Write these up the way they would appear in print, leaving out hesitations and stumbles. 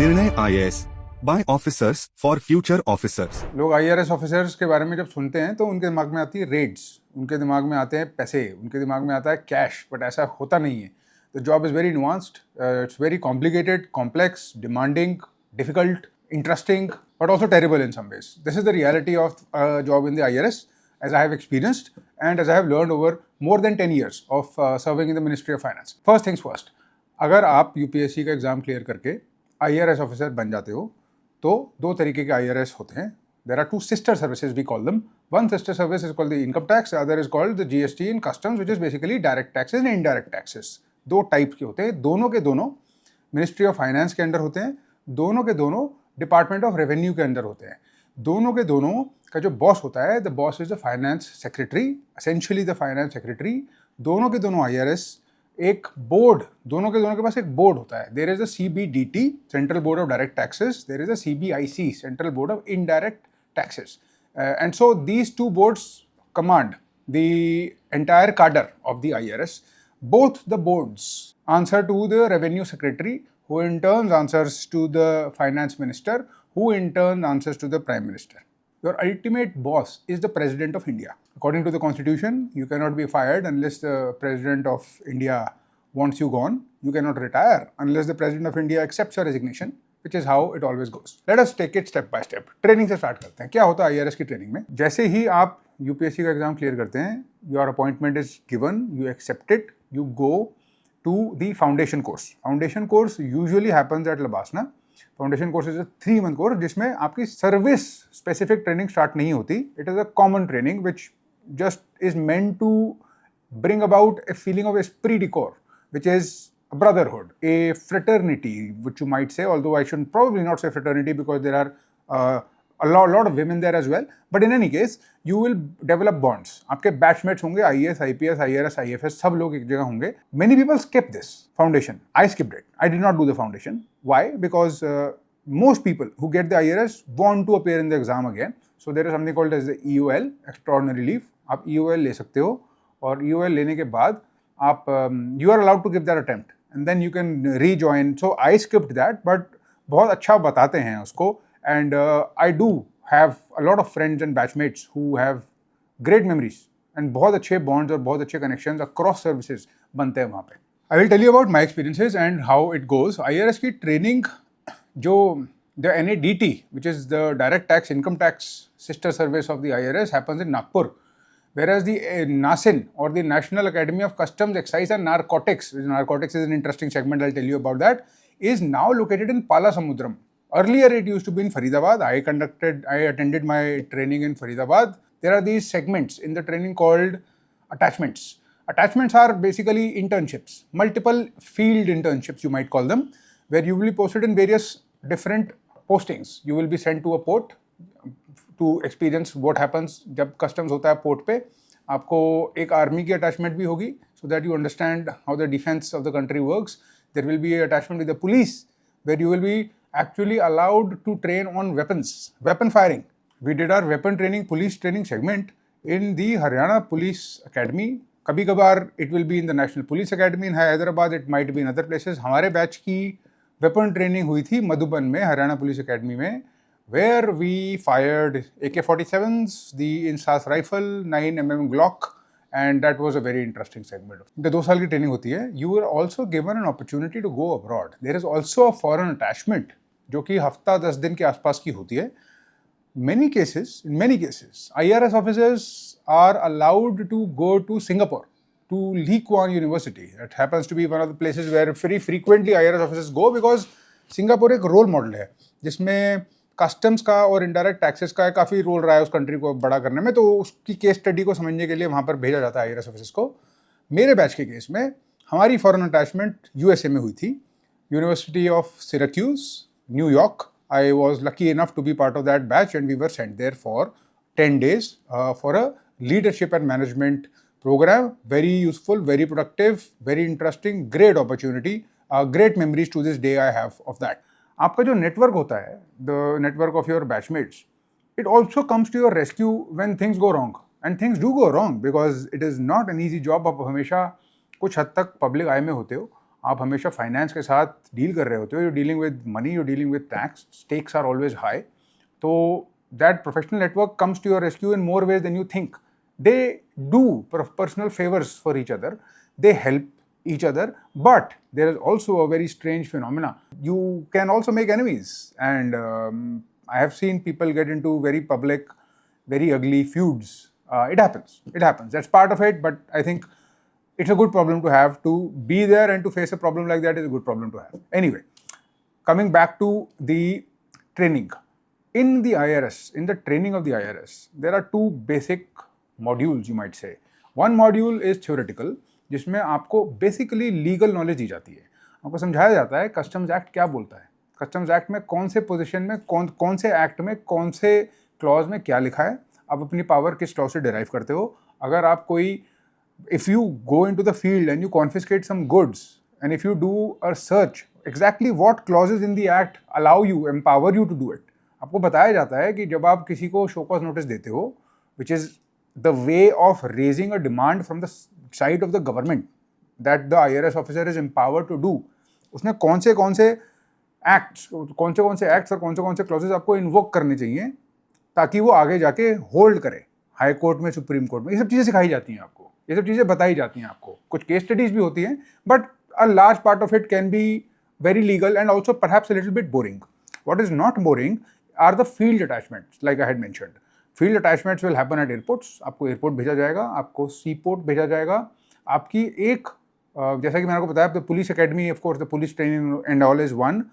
निर्णय IAS by officers for future officers. लोग IRS officers के बारे में जब सुनते हैं तो उनके दिमाग में आती है रेड्स, उनके दिमाग में आते हैं पैसे, उनके दिमाग में आता है कैश, बट ऐसा होता नहीं है। The job is very nuanced, it's very complicated, complex, demanding, difficult, interesting, but also terrible in some ways. This is the reality of a job in the IRS, as I have experienced and as I have learned over more than 10 years of serving in the Ministry of Finance. First things first, अगर आप UPSC का exam clear करके IRS officer बन जाते हो तो दो तरीके के IRS होते हैं. There are two sister services, we call them. One sister service is called the income tax, the other is called the GST and customs, which is basically direct taxes and indirect taxes. दो type के होते हैं, दोनों के दोनों ministry of finance के under होते हैं, दोनों के दोनों डिपार्टमेंट ऑफ रेवेन्यू के अंदर होते हैं. दोनों के दोनों का जो बॉस होता है, the boss is the finance secretary, essentially the finance secretary. दोनों के दोनों आईआरएस एक बोर्ड, दोनों के पास एक बोर्ड होता है. There is a CBDT, central board of direct taxes. There is a CBIC, central board of indirect taxes. And so these two boards command the entire cadre of the IRS. Both the boards answer to the revenue secretary, who in turn answers to the finance minister, who in turn answers to the prime minister. Your ultimate boss is the president of India. According to the constitution, you cannot be fired unless the president of India wants you gone. You cannot retire unless the president of India accepts your resignation, which is how it always goes. Let us take it step by step. Training से start करते हैं. क्या होता है IRS की training में? जैसे ही आप यूपीएससी का एग्जाम क्लियर करते हैं, your appointment is given, you accept it, you go to the foundation course. Foundation course usually happens at Labasna. Foundation course is a 3-month course जिसमें आपकी सर्विस स्पेसिफिक ट्रेनिंग स्टार्ट नहीं होती. It is a common training which just is meant to bring about a feeling of esprit de corps, which is a brotherhood, a fraternity, which you might say, although I should probably not say fraternity because there are a lot of women there as well. But in any case, you will develop bonds. आपके batchmates होंगे, IAS, IPS, IRS, IFS, सब लोग एक जगह होंगे. Many people skip this foundation. I skipped it. I did not do the foundation. Why? Because most people who get the IRS want to appear in the exam again. So there is something called as the EOL, extraordinary leave. आप EOL ले सकते हो और EOL लेने के बाद आप you are allowed to give that attempt and then you can rejoin. So I skipped that, but बहुत अच्छा बताते हैं उसको. And I do have a lot of friends and batchmates who have great memories and बहुत अच्छे bonds और बहुत अच्छे connections across services बनते हैं वहाँ पे. I will tell you about my experiences and how it goes. IRS की training जो the NADT, which is the direct tax income tax sister service of the IRS, happens in Nagpur, whereas the NACIN or the National Academy of Customs, Excise and Narcotics, narcotics is an interesting segment, I'll tell you about that, is now located in Palasamudram. Earlier it used to be in Faridabad. I attended my training in Faridabad. There are these segments in the training called attachments. Attachments are basically internships, multiple field internships you might call them, where you will be posted in various different postings. You will be sent to a port to experience what happens जब customs होता है port पे. आपको एक army की attachment भी होगी, so that you understand how the defense of the country works. There will be an attachment with the police, where you will be actually allowed to train on weapons, weapon firing. We did our weapon training, police training segment in the Haryana Police Academy. कभी कभार it will be in the National Police Academy in Hyderabad, it might be in other places. हमारे batch की weapon training हुई थी मधुबन में, Haryana police academy में, where we fired AK-47s, the Insas rifle, 9mm Glock, and that was a very interesting segment. The 2 साल की training होती है. You were also given an opportunity to go abroad. There is also a foreign attachment जो कि हफ्ता 10 दिन के आसपास की होती है. In many cases, IRS officers are allowed to go to Singapore, to Lee Kuan University. That happens to be one of the places where very frequently IRS officers go because Singapore एक role model है जिसमें customs का और indirect taxes का काफ़ी role रहा है उस कंट्री को बड़ा करने में. तो उसकी केस स्टडी को समझने के लिए वहाँ पर भेजा जाता है IRS ऑफिसर्स को. मेरे बैच के केस में हमारी फॉरेन अटैचमेंट USA में हुई थी, university of Syracuse, New York. I was lucky enough to be part of that batch and we were sent there for 10 days for a leadership and management program. Very useful, very productive, very interesting, great opportunity, great memories to this day I have of that. आपका जो network होता है, the network of your batchmates, it also comes to your rescue when things go wrong. And things do go wrong because it is not an easy job. आप हमेशा कुछ हद तक public आई में होते हो. आप हमेशा फाइनेंस के साथ डील कर रहे होते हो, you dealing with money, you dealing with tax, stakes are always high. तो that professional network comes to your rescue in more ways than you think. They do personal favors for each other, they help each other, but there is also a very strange phenomena. You can also make enemies, and I have seen people get into very public, very ugly feuds. It happens, that's part of it, but I think it's a good problem to have. To be there and to face a problem like that is a good problem to have. Anyway, coming back to the training. In the IRS, in the training of the IRS, there are two basic modules, you might say. One module is theoretical, जिसमें आपको basically legal knowledge दी जाती है. आपको समझाया जाता है customs act क्या बोलता है, कस्टम्स एक्ट में कौन से पोजीशन में कौन से एक्ट में कौन से क्लॉज में क्या लिखा है, आप अपनी पावर किस लॉ से डिराइव करते हो. अगर आप कोई, if you go in to the field and you confiscate some goods and if you do a search exactly what clauses in the act allow you, empower you to do it. आपको बताया जाता है कि जब आप किसी को show cause notice देते हो, which is the way of raising a demand from the side of the government that the IRS officer is empowered to do, उसने कौन से एक्ट्स और कौन से क्लॉजेस आपको इन्वोक करने चाहिए ताकि वो आगे जाके होल्ड करे हाई कोर्ट में, सुप्रीम कोर्ट में. ये सब चीज़ें सिखाई जाती हैं आपको, ये सब चीज़ें बताई जाती हैं आपको. कुछ केस स्टडीज भी होती हैं, but a large part of it can be very legal and also perhaps a little bit boring. What is not boring are the field attachments, like I had mentioned. Field attachments will happen at airports. आपको airport भेजा जाएगा, आपको सी port भेजा जाएगा. आपकी एक जैसा कि मैंने आपको बताया, the police academy, of course the police training and all is one.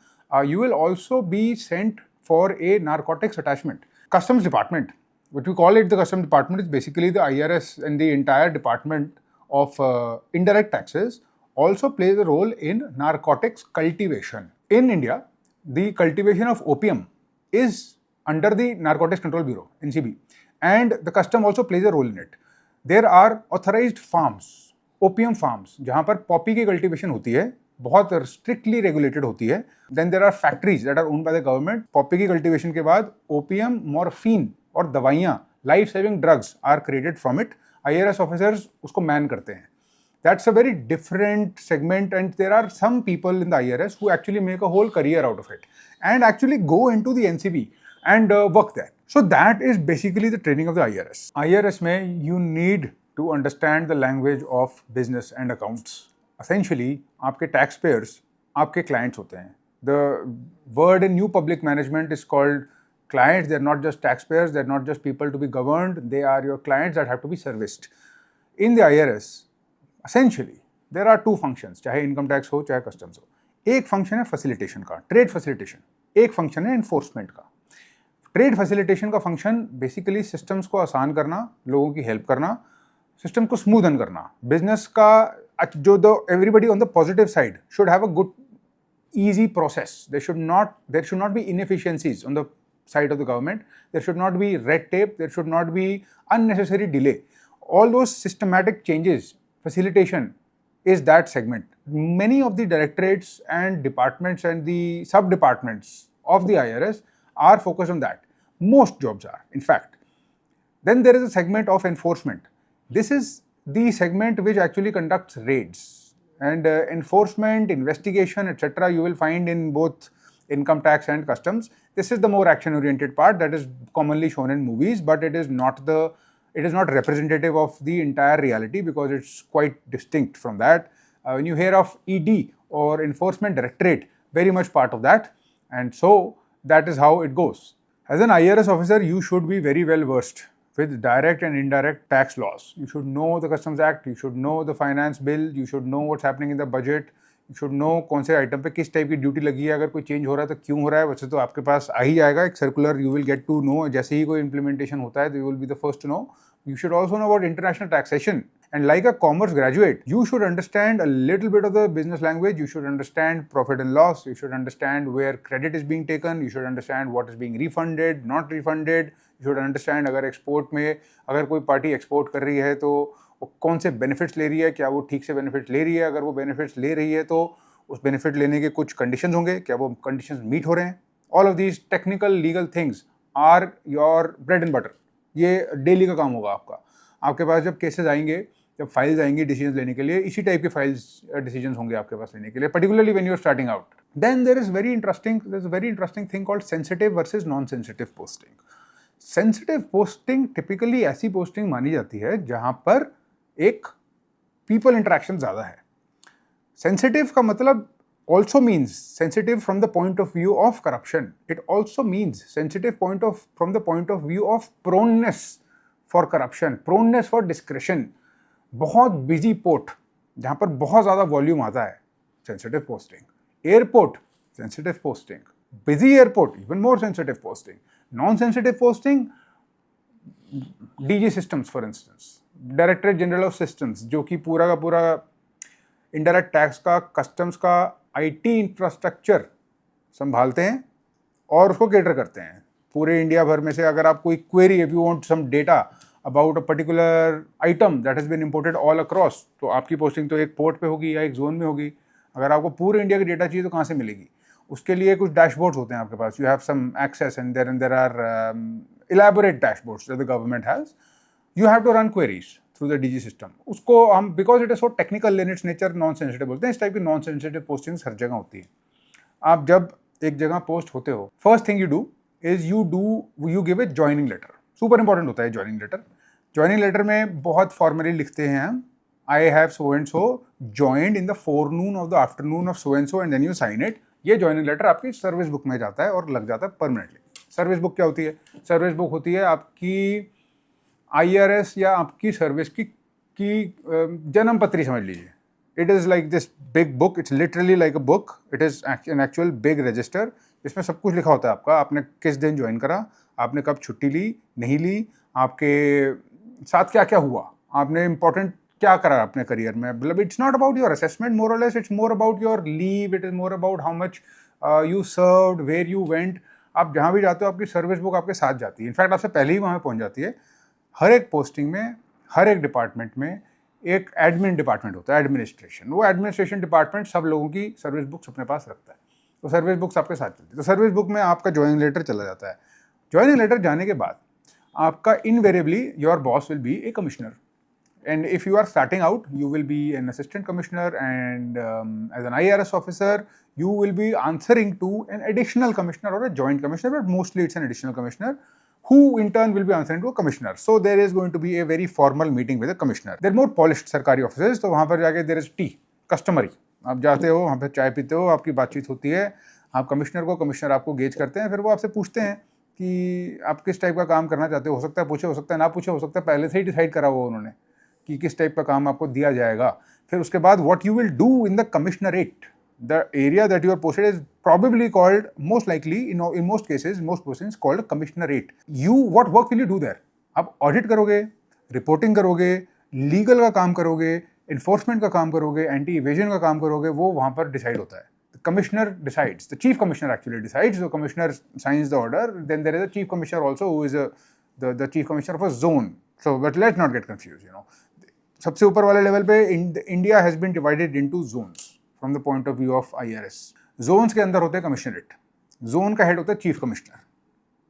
You will also be sent for a narcotics attachment. Customs department, what we call it the customs department, is basically the IRS and the entire department of indirect taxes also plays a role in narcotics cultivation. In India, the cultivation of opium is under the Narcotics Control Bureau, NCB, and the custom also plays a role in it. There are authorized farms, opium farms, जहाँ पर Poppy की cultivation होती है, बहुत strictly regulated होती है. Then there are factories that are owned by the government. Poppy की cultivation के बाद ओपियम, मॉर्फिन और दवाइयाँ, life saving drugs are created from it. IRS officers उसको मैन करते हैं. That's a very different segment, and there are some people in the IRS who actually make a whole career out of it and actually go into the NCB and work there. So that is basically the training of the IRS. IRS में you need to understand the language of business and accounts. Essentially, आपके taxpayers आपके clients होते हैं. The word in new public management is called clients. They're not just taxpayers, they're not just people to be governed, they are your clients that have to be serviced. In the IRS, essentially, there are two functions, चाहे income tax हो चाहे customs हो. एक function है facilitation का, trade facilitation. एक function है enforcement का. ट्रेड फैसिलिटेशन का फंक्शन बेसिकली सिस्टम्स को आसान करना, लोगों की हेल्प करना, सिस्टम को स्मूदन करना. बिजनेस का जो everybody on the positive side should have a good easy process. There should not be inefficiencies on the side of the government. There should not be red tape. There should not be unnecessary delay. All those systematic changes, facilitation is that segment. Many of the directorates and departments and the sub-departments of the IRS are focused on that. Most jobs are, in fact. Then there is a segment of enforcement. This is the segment which actually conducts raids. And enforcement, investigation, etc. you will find in both income tax and customs. This is the more action-oriented part that is commonly shown in movies, but it is not representative of the entire reality because it's quite distinct from that. When you hear of ED or Enforcement Directorate, very much part of that, and so that is how it goes. As an IRS officer, you should be very well versed with direct and indirect tax laws. You should know the Customs Act, you should know the finance bill, you should know what's happening in the budget, you should know कौन से item पे किस type की duty लगी है, अगर कोई change हो रहा है तो क्यों हो रहा है. वैसे तो आपके पास आ ही जाएगा एक circular, you will get to know. जैसे ही कोई इम्प्लीमेंटेशन होता है तो you will be the first to know. You should also know about international taxation. And like a commerce graduate, you should understand a little bit of the business language. You should understand profit and loss. You should understand where credit is being taken. You should understand what is being refunded, not refunded. You should understand अगर export में अगर कोई party export कर रही है तो वो कौन से बेनिफिट्स ले रही है, क्या वो ठीक से बेनिफिट्स ले रही है. अगर वो बेनिफिट्स ले रही है तो उस बेनिफिट लेने के कुछ कंडीशंस होंगे, क्या वो कंडीशंस मीट हो रहे हैं. All of these technical legal things are your bread and butter. ये डेली का काम होगा आपका. आपके पास जब केसेस आएंगे जब फाइल्स आएंगी डिसीजन लेने के लिए, इसी टाइप के फाइल्स डिसीजन होंगे आपके पास लेने के लिए, particularly when you are starting out. Then there is very interesting thing called sensitive versus non sensitive posting. Sensitive posting typically ऐसी पोस्टिंग मानी जाती है जहां पर एक पीपल इंटरेक्शन ज्यादा है. सेंसिटिव का मतलब also means sensitive from the point of view of corruption. It also means sensitive from the point of view of proneness for corruption, proneness for discretion. बहुत बिजी पोर्ट जहाँ पर बहुत ज़्यादा volume आता है, sensitive posting. Airport, sensitive posting. Busy airport, even more sensitive posting. Non sensitive posting, DG systems for instance, directorate general of systems, जो कि पूरा का पूरा इनडायरेक्ट टैक्स का, कस्टम्स का, आईटी इंफ्रास्ट्रक्चर संभालते हैं और उसको केटर करते हैं. पूरे इंडिया भर में से अगर आप कोई query, if you want some data about a particular item that has been imported all across, तो आपकी पोस्टिंग तो एक पोर्ट पे होगी या एक जोन में होगी. अगर आपको पूरे इंडिया की डेटा चाहिए तो कहाँ से मिलेगी? उसके लिए कुछ डैशबोर्ड्स होते हैं आपके पास. You have some access and there are elaborate dashboards that the government has. You have to run queries through the DG system. उसको हम, because it is so technical in its nature, non sensitive बोलते हैं. इस type की non sensitive postings हर जगह होती है. आप जब एक जगह पोस्ट होते हो, first thing you do is you give a joining letter. Super important होता है ज्वाइनिंग लेटर. ज्वाइनिंग लेटर में बहुत फॉर्मली लिखते हैं हम, I have so and so joined in the forenoon of the afternoon of so and then you sign it. ये joining letter आपकी service book में जाता है और लग जाता है परमानेंटली. सर्विस बुक क्या होती है? सर्विस बुक होती है आपकी IRS या आपकी सर्विस की जन्म पत्री समझ लीजिए. It is like this big book, it's literally like a book. It is an actual big register. इसमें सब कुछ लिखा होता है आपका. आपने किस दिन ज्वाइन करा, आपने कब छुट्टी ली, नहीं ली, आपके साथ क्या क्या हुआ, आपने इंपॉर्टेंट क्या करा अपने करियर में. मतलब it's not about your assessment more और less, it's more about your leave, it is more about how much you served, where you went. आप जहाँ भी जाते हो आपकी सर्विस बुक आपके साथ जाती है. इनफैक्ट आपसे पहले ही वहाँ पहुँच जाती है. हर एक पोस्टिंग में, हर एक डिपार्टमेंट में एक एडमिन डिपार्टमेंट होता है, एडमिनिस्ट्रेशन. वो एडमिनिस्ट्रेशन डिपार्टमेंट सब लोगों की सर्विस बुक्स अपने पास रखता है. तो सर्विस बुक्स आपके साथ चलती है. तो सर्विस बुक में आपका ज्वाइनिंग लेटर चला जाता है. ज्वाइनिंग लेटर जाने के बाद आपका invariably your boss will be a commissioner. And if you are starting out, you will be an assistant commissioner, and as an IRS officer you will be answering to an additional commissioner or a joint commissioner, but mostly it's an additional commissioner, who in turn will be answering to a commissioner. So there is going to be a very formal meeting with a commissioner. They're more polished सरकारी offices, तो वहाँ पर जाके there is tea, customary. आप जाते हो, वहाँ पे चाय पीते हो, आपकी बातचीत होती है, आप कमिश्नर आपको गेज करते हैं. फिर वो आपसे पूछते हैं कि आप किस टाइप का काम करना चाहते हो सकता है पूछे, हो सकता है ना पूछे, हो सकता है पहले से ही डिसाइड करा हुआ उन्होंने कि किस टाइप का काम आपको दिया जाएगा. फिर उसके बाद what you will do in the commissionerate, the area that you are posted is probably called, most likely in most cases, most positions called commissionerate. What work will you do there? आप audit करोगे, reporting करोगे, legal का काम करोगे, enforcement का काम करोगे, anti evasion का काम करोगे. वो वहाँ पर डिसाइड होता है. The commissioner decides. The chief commissioner actually decides. The commissioner signs the order. Then there is a chief commissioner also, who is the chief commissioner of a zone. So, but let's not get confused. सबसे ऊपर वाले level पे India has been divided into zones from the point of view of IRS. Zones के अंदर होते हैं commissionerate. Zone का head होता है चीफ कमिश्नर.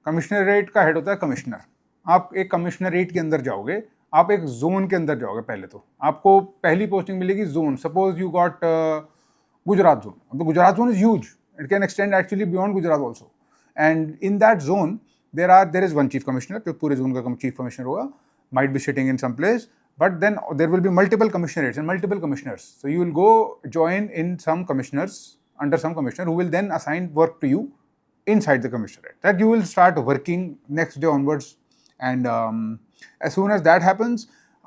कमिश्नरेट का हेड होता है कमिश्नर. आप एक कमिश्नरेट के अंदर जाओगे, आप एक जोन के अंदर जाओगे. पहले तो आपको पहली पोस्टिंग मिलेगी zone. Suppose you got Gujarat zone. तो Gujarat zone is huge. It can extend actually beyond Gujarat also. And in that zone there is one chief commissioner, जो पूरे जोन का चीफ कमिश्नर होगा, might be sitting in some place. But then there will be multiple commissionerates and multiple commissioners. So you will go join in some commissioners, under some commissioner, who will then assign work to you inside the commissionerate. That you will start working next day onwards. And as soon as that happens,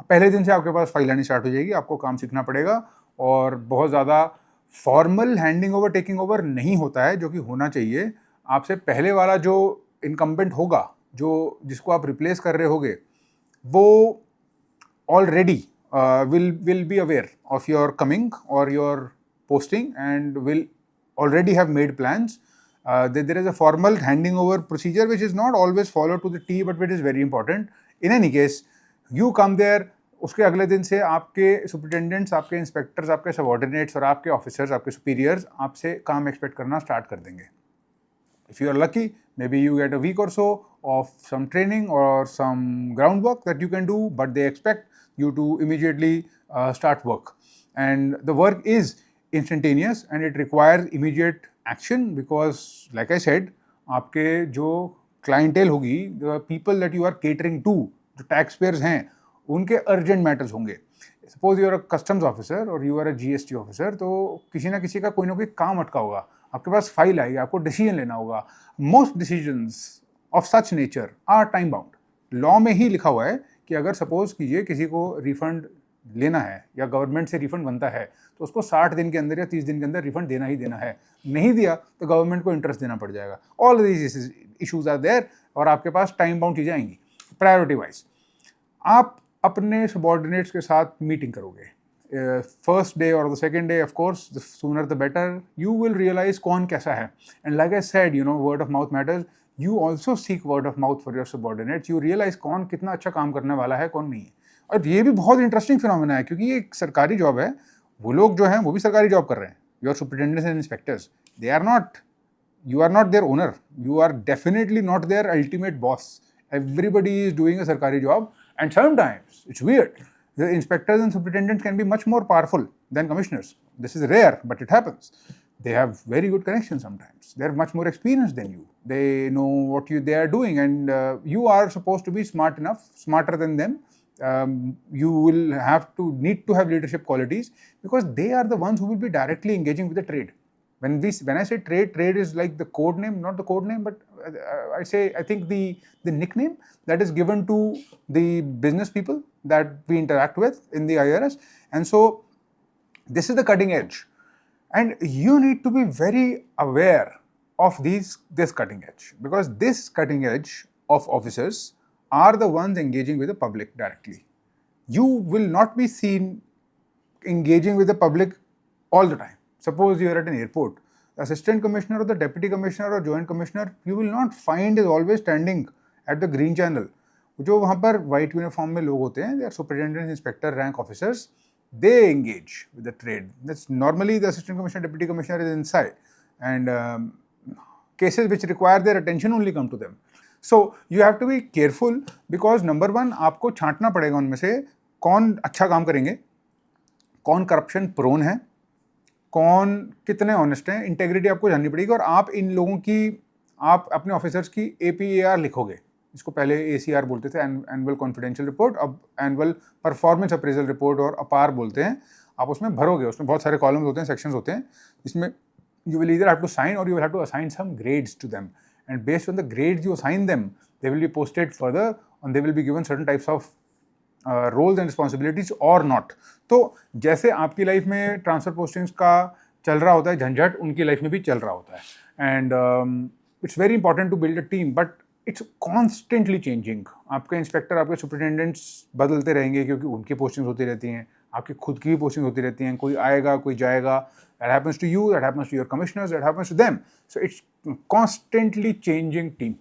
पहले दिन से आपके पास file आनी start हो जाएगी. आपको काम सीखना पड़ेगा. और बहुत ज़्यादा formal handing over taking over नहीं होता है, जो कि होना चाहिए. आपसे पहले वाला जो इनकम्बेंट होगा, जिसको आप रिप्लेस कर रहे होगे, वो already will be aware of your coming or your posting and will already have made plans. There is a formal handing over procedure which is not always followed to the T, but which is very important. In any case, you come there. उसके अगले दिन से आपके superintendents, आपके inspectors, आपके subordinates और आपके officers, आपके सुपीरियर्स आपसे काम एक्सपेक्ट करना स्टार्ट कर देंगे. If you are lucky, maybe you get a week or so of some training or some groundwork that you can do, but they expect you to immediately start work. And the work is instantaneous and it requires immediate action because, like I said, आपके जो clientele होगी, the people that you are catering to, जो taxpayers हैं, उनके urgent matters होंगे. Suppose you are a customs officer or you are a GST officer, तो किसी ना किसी का कोई ना कोई काम अटका होगा, आपके पास फाइल आई, आपको डिसीजन लेना होगा. Most decisions of such nature are time bound. Law में ही लिखा हुआ है कि अगर सपोज कीजिए किसी को रिफंड लेना है या गवर्नमेंट से रिफंड बनता है तो उसको 60 दिन के अंदर या 30 दिन के अंदर रिफंड देना ही देना है. नहीं दिया तो गवर्नमेंट को इंटरेस्ट देना पड़ जाएगा. All these issues are there और आपके पास टाइम बाउंड चीज़ें आएंगी. प्रायोरिटी वाइज आप अपने सबॉर्डिनेट्स के साथ मीटिंग करोगे. फर्स्ट डे और the second day, of course the sooner the better, you will realise कौन कैसा है. And like I said, you know, word of mouth matters. You also seek word of mouth for your subordinates. You realize कौन कितना अच्छा काम करने वाला है, कौन नहीं है. और ये भी बहुत इंटरेस्टिंग फिनोमेना है क्योंकि ये एक सरकारी जॉब है. वो लोग जो हैं वो भी सरकारी जॉब कर रहे हैं. Your superintendents and inspectors, they are not, you are not their owner. You are definitely not their ultimate boss. Everybody is doing a sarkari job and sometimes it's weird. The inspectors and superintendents can be much more powerful than commissioners. This is rare, but it happens. They have very good connections sometimes. They're much more experienced than you. They know what they are doing and you are supposed to be smart enough, smarter than them. You will need to have leadership qualities because they are the ones who will be directly engaging with the trade. When I say trade is like the code name, not the code name, but I think the nickname that is given to the business people that we interact with in the IRS. And so this is the cutting edge. And you need to be very aware of this cutting edge because this cutting edge of officers are the ones engaging with the public directly. You will not be seen engaging with the public all the time. Suppose you are at an airport, the assistant commissioner or the deputy commissioner or joint commissioner, you will not find is always standing at the green channel. जो वहाँ पर white uniform में लोग होते हैं, they are superintendents, inspector rank officers. They engage with the trade. That's normally the assistant commissioner, deputy commissioner is inside, and cases which require their attention only come to them. So you have to be careful because number one, आपको छांटना पड़ेगा उनमें से कौन अच्छा काम करेंगे, कौन करप्शन प्रोन है, कौन कितने ऑनेस्ट हैं. इंटेग्रिटी आपको जाननी पड़ेगी और आप इन लोगों की, आप अपने ऑफिसर्स की APAR लिखोगे. इसको पहले ACR बोलते थे, एनुअल कॉन्फिडेंशियल रिपोर्ट, अब एनुअल परफॉर्मेंस अप्रेजल रिपोर्ट और अपार बोलते हैं. आप उसमें भरोगे, उसमें बहुत सारे कॉलम्स होते हैं, सेक्शंस होते हैं, जिसमें you will either have to sign or you will have to assign some grades to them, and based on the grades you assign them, they will be posted further and they will be given certain types of roles and responsibilities or not. तो जैसे आपकी life में transfer postings का चल रहा होता है झंझट, उनकी लाइफ में भी चल रहा होता है. And it's very important to build a team, but it's constantly changing. आपके इंस्पेक्टर, आपके सुपरिटेंडेंट्स बदलते रहेंगे क्योंकि उनकी पोस्टिंग होती रहती हैं, आपकी खुद की भी पोस्टिंग होती रहती हैं, कोई आएगा कोई जाएगा. That happens to you, that happens to your commissioners, that happens to them. So it's constantly changing team,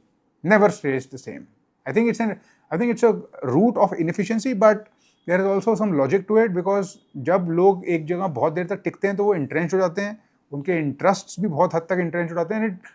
never stays the same. I think it's a root of inefficiency, but there is also some logic to it because जब लोग एक जगह बहुत देर तक टिकते हैं तो वो entrenched हो जाते हैं, उनके interests भी बहुत हद तक entrenched हो जाते हैं, and it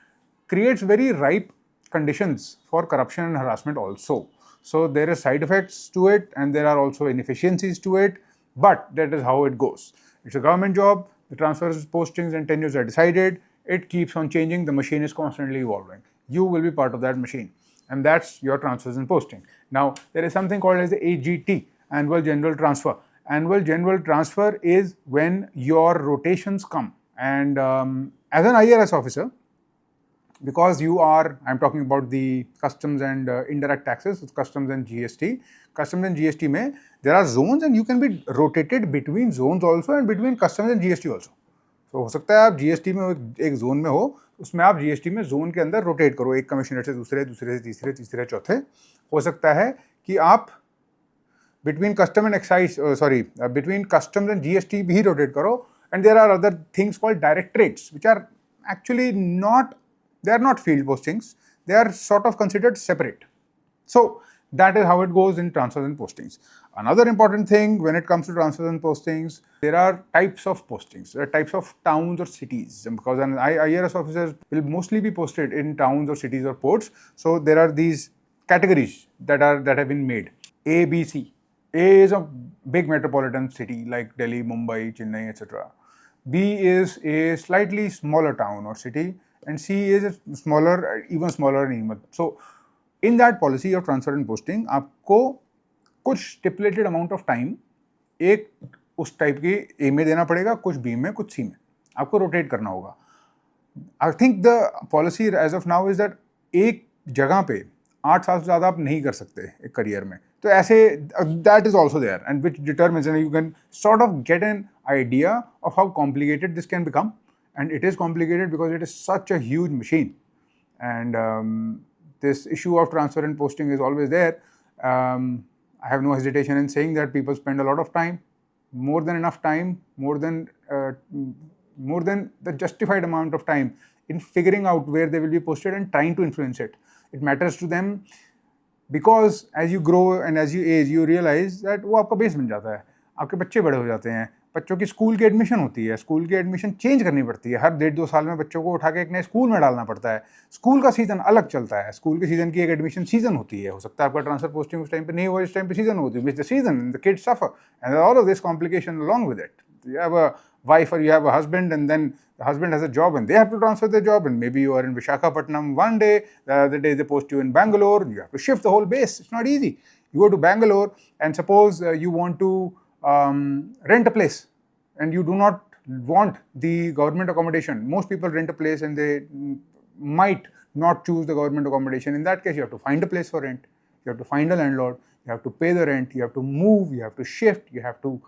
creates very ripe conditions for corruption and harassment also. So there are side effects to it and there are also inefficiencies to it, but that is how it goes. It's a government job. The transfers, postings and tenures are decided. It keeps on changing. The machine is constantly evolving. You will be part of that machine. And that's your transfers and posting. Now, there is something called as the AGT, Annual General Transfer. Annual General Transfer is when your rotations come. And as an IRS officer, because you are, I'm talking about the customs and indirect taxes, customs and GST. Customs and GST में there are zones and you can be rotated between zones also and between customs and GST also. So हो सकता है आप GST में एक zone में हो, उसमें आप GST में जोन के अंदर रोटेट करो, एक कमिश्नर से दूसरे, दूसरे से तीसरे, तीसरे से चौथे. हो सकता है कि आप between custom and excise, between customs and GST भी रोटेट करो. And there are other things called direct rates, which are actually not, they are not field postings, they are sort of considered separate. So that is how it goes in transfers and postings. Another important thing when it comes to transfers and postings, there are types of postings, there are types of towns or cities, because an IRS officers will mostly be posted in towns or cities or ports. So there are these categories that have been made, A, B, C. A is a big metropolitan city like Delhi, Mumbai, Chennai, etc. B is a slightly smaller town or city, and C is a smaller, even smaller नहीं So in that policy of transfer and posting, आपको कुछ stipulated amount of time एक उस type की A में देना पड़ेगा, कुछ B में, कुछ C में, आपको रोटेट करना होगा. I think the policy as of now is that एक जगह पे 8 साल से ज़्यादा आप नहीं कर सकते एक करियर में. तो ऐसे that is also there, and which determines, and you can sort of get an idea of how complicated this can become. And it is complicated because it is such a huge machine. And this issue of transfer and posting is always there. I have no hesitation in saying that people spend a lot of time, more than enough time, more than the justified amount of time in figuring out where they will be posted and trying to influence it. It matters to them because as you grow and as you age, you realize that वो आपका base बन जाता है, आपके बच्चे बड़े हो जाते हैं, बच्चों की स्कूल की एडमिशन होती है, स्कूल की एडमिशन चेंज करनी पड़ती है, हर 1.5-2 साल में बच्चों को उठा के एक नए स्कूल में डालना पड़ता है, स्कूल का सीज़न अलग चलता है, स्कूल के सीज़न की एक एडमिशन सीज़न होती है, हो सकता है आपका ट्रांसफर पोस्टिंग उस टाइम पे नहीं हुआ, इस टाइम पे सीज़न होती है, miss the season, the kids suffer and all of this complication along with it. You have a wife or you have a husband, and then the husband has a job and they have to transfer their job, and maybe you are in Visakhapatnam one day, the other day they post you in Bangalore, you have to shift the whole base. It's not easy. You go to Bangalore and suppose you want to rent a place and you do not want the government accommodation. Most people rent a place and they might not choose the government accommodation. In that case, you have to find a place for rent, you have to find a landlord, you have to pay the rent, you have to move, you have to shift, you have to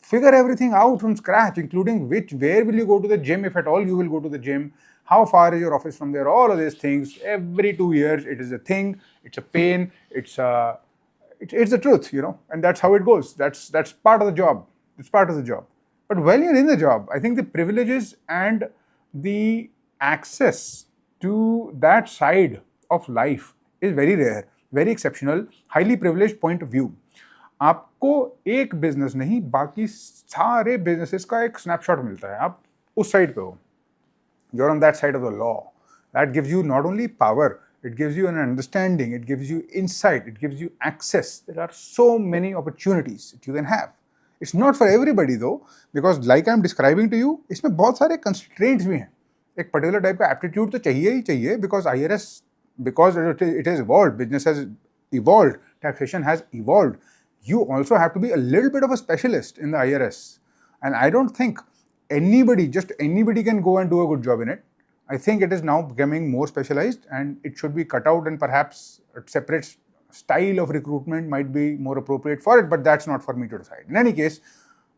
figure everything out from scratch, including where will you go to the gym, if at all you will go to the gym, how far is your office from there, all of these things. Every 2 years it is a thing, it's a pain, it's the truth, and that's how it goes. That's part of the job. It's part of the job. But while you're in the job, I think the privileges and the access to that side of life is very rare, very exceptional, highly privileged point of view. आपको एक business नहीं, बाकी सारे businesses का एक snapshot मिलता है, आप उस साइड पे हो, you are on that side of the law. That gives you not only power, it gives you an understanding, it gives you insight, it gives you access. There are so many opportunities that you can have. It's not for everybody though, because like I'm describing to you, इसमें बहुत सारे constraints भी हैं. एक particular type का aptitude तो चाहिए ही चाहिए, because IRS, because it has evolved, business has evolved, taxation has evolved. You also have to be a little bit of a specialist in the IRS. And I don't think just anybody can go and do a good job in it. I think it is now becoming more specialized and it should be cut out, and perhaps a separate style of recruitment might be more appropriate for it, but that's not for me to decide. In any case,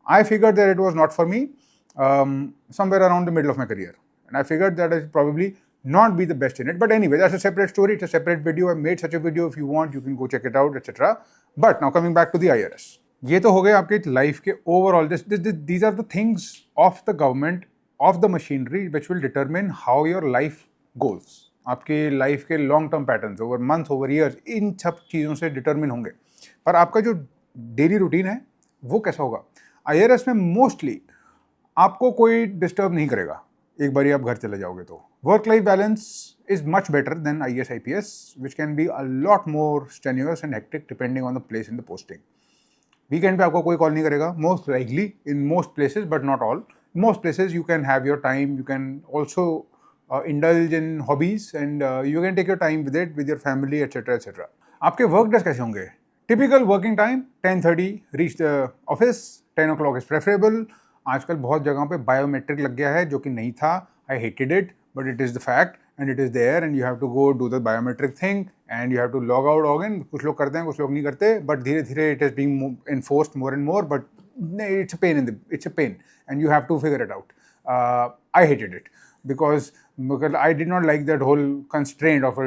I figured that it was not for me somewhere around the middle of my career. And I figured that I should probably not be the best in it. But anyway, that's a separate story. It's a separate video. I made such a video. If you want, you can go check it out, etc. But now coming back to the IRS. ये तो हो गए आपके life के overall. These are the things of the government, of the machinery, which will determine how your life goes. आपके life के long term patterns over month, over years, इन सब चीज़ों से डिटरमिन होंगे. पर आपका जो डेली रूटीन है वो कैसा होगा? IRS में मोस्टली आपको कोई डिस्टर्ब नहीं करेगा एक बार आप घर चले जाओगे तो. Work life balance is much better than IAS IPS, which can be a lot more strenuous and hectic depending on the place in the posting. Weekend पे आपको कोई कॉल नहीं करेगा, most likely in most places, but not all. Most places you can have your time, you can also indulge in hobbies, and you can take your time with it, with your family, etc. etc. आपके work days कैसे होंगे? Typical working time 10:30 reach the office, 10 o'clock is preferable. आजकल बहुत जगहों पे biometric लग गया है जो कि नहीं था. I hated it, but it is the fact. And it is there, and you have to go do the biometric thing, and you have to log out, log in. कुछ लोग करते हैं, कुछ लोग नहीं करते, but धीरे धीरे it is being enforced more and more. But it's a pain, and you have to figure it out. I hated it because I did not like that whole constraint of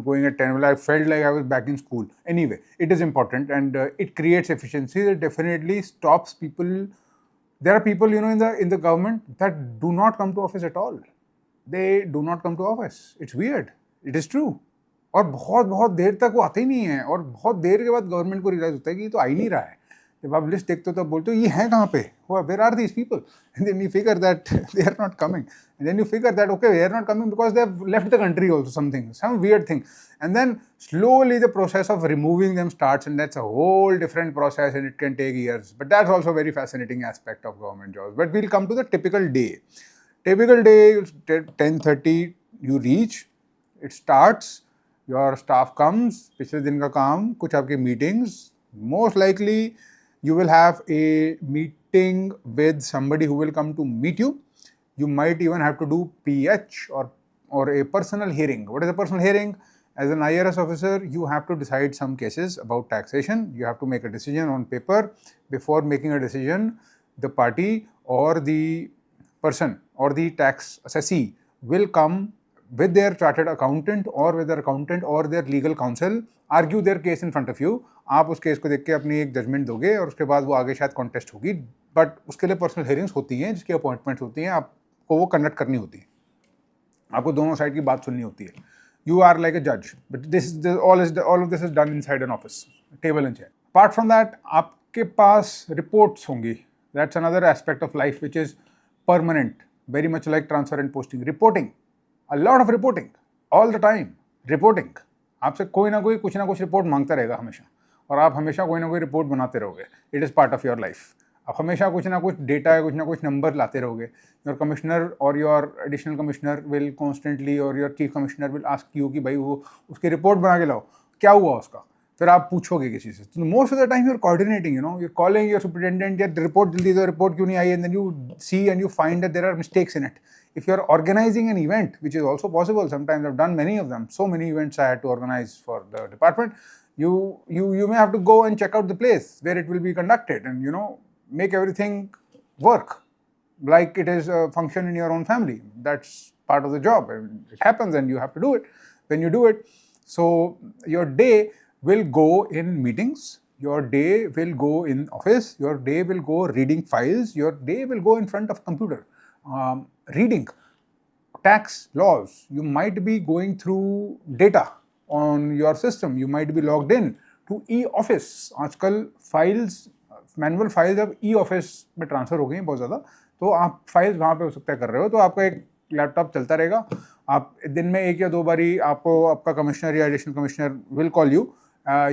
going at 10. Well, I felt like I was back in school. Anyway, it is important, and it creates efficiency. It definitely stops people. There are people, in the government that do not come to office at all. They do not come to office. It's weird. It is true. और बहुत बहुत देर तक वो आते ही नहीं है, और बहुत देर के बाद गवर्नमेंट को रियलाइज होता है कि ये तो आ ही नहीं रहा है. जब आप लिस्ट देखते हो तो बोलते हो ये हैं कहाँ पे, where are these people, and then you figure that they are not coming, and then you figure that okay they are not coming because they have left the country also, something, some weird thing, and then slowly the process of removing them starts, and that's a whole different process and it can take years, but that's also a very fascinating aspect of government jobs. But we'll come to the typical day. Typical day, 10:30 you reach, it starts, your staff comes, पिछले दिन का काम, कुछ आपके meetings, most likely you will have a meeting with somebody who will come to meet you. You might even have to do PH or a personal hearing. What is a personal hearing? As an IRS officer, you have to decide some cases about taxation. You have to make a decision on paper. Before making a decision, the party or the person or the tax assessee will come with their chartered accountant or with their accountant or their legal counsel, argue their case in front of you. आप उस case को देख के अपनी एक judgement दोगे और उसके बाद वो आगे शायद कॉन्टेस्ट होगी, बट उसके लिए पर्सनल हियरिंग्स होती हैं जिसकी अपॉइंटमेंट्स होती हैं, आपको वो कंडक्ट करनी होती है, आपको दोनों साइड की बात सुननी होती है. You are like a judge, but all of this is done inside an office, table and chair. Apart from that, आपके पास reports होंगी. That's another aspect of life which is permanent, very much like transfer and posting. Reporting, a lot of reporting, all the time. Reporting, आपसे कोई ना कोई कुछ ना कुछ report मांगता रहेगा हमेशा, और आप हमेशा कोई ना कोई रिपोर्ट बनाते रहोगे. It is part of your life. आप हमेशा कुछ ना कुछ डेटा या कुछ ना कुछ नंबर लाते रहोगे. योर कमिश्नर और your additional commissioner will constantly, और your chief commissioner will ask you कि भाई वो उसकी रिपोर्ट बना के लाओ, क्या हुआ उसका, फिर आप पूछोगे किसी से. तो most of the time you are coordinating, you know, you are calling your superintendent, या रिपोर्ट जल्दी दो, रिपोर्ट क्यों नहीं आई, and then you see and you find that there are mistakes in it. If you are organizing an event, which is also possible, sometimes I've done many of them, so many events I had to organize for the department, you may have to go and check out the place where it will be conducted, and you know, make everything work like it is a function in your own family. That's part of the job, and it happens and you have to do it when you do it. So your day will go in meetings, your day will go in office, your day will go reading files, your day will go in front of computer, reading tax laws. You might be going through data on your system, you might be logged in to e-office. आजकल files, manual files अब e-office में transfer हो गई हैं बहुत ज़्यादा, तो आप फाइल्स वहाँ पे हो सकता है कर रहे हो, तो आपका एक लैपटॉप चलता रहेगा. आप दिन में एक या दो बारी आपको आपका कमिश्नर या additional commissioner will call you,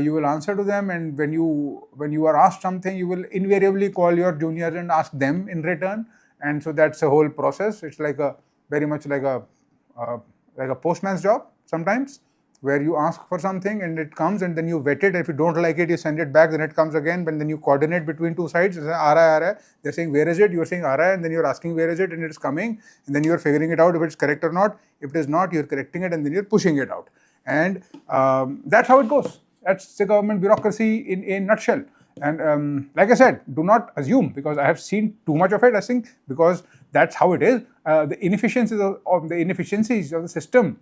you will answer to them, and when you are asked something, you will invariably call your juniors and ask them in return, and so that's a whole process. It's like a very much like a postman's job sometimes, where you ask for something and it comes, and then you vet it. If you don't like it, you send it back, then it comes again, but then you coordinate between two sides. aa raha hai. They're saying where is it, you're saying aa raha hai, and then you're asking where is it, and it's coming, and then you're figuring it out if it's correct or not. If it is not, you're correcting it, and then you're pushing it out, and that's how it goes. That's the government bureaucracy in a nutshell. And like I said, do not assume, because I have seen too much of it, I think, because that's how it is. The inefficiencies of the system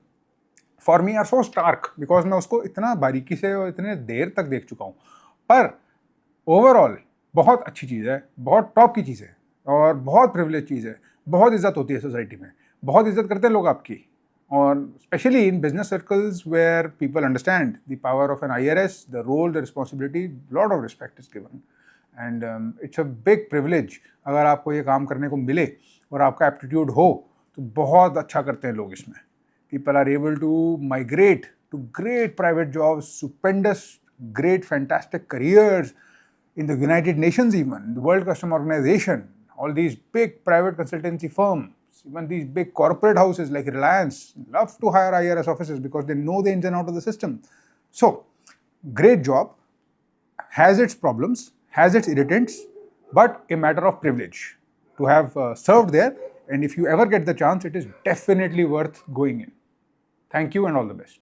for me are so stark, because मैं उसको इतना बारीकी से और इतने देर तक देख चुका हूँ. पर ओवरऑल बहुत अच्छी चीज़ है, बहुत टॉप की चीज़ है, और बहुत प्रिविलेज चीज़ है. बहुत इज्जत होती है सोसाइटी में, बहुत इज्जत करते हैं लोग आपकी, और especially in business circles where people understand the power of an IRS, the role, the responsibility, lot of respect is given, and it's a big privilege. अगर आपको ये काम करने को मिले और आपका aptitude हो, तो बहुत अच्छा करते हैं लोग इसमें. People are able to migrate to great private jobs, stupendous, great, fantastic careers in the United Nations, even the World Customs Organization, all these big private consultancy firms. Even these big corporate houses like Reliance love to hire IRS officers because they know the ins and outs of the system. So, great job, has its problems, has its irritants, but a matter of privilege to have served there. And if you ever get the chance, it is definitely worth going in. Thank you and all the best.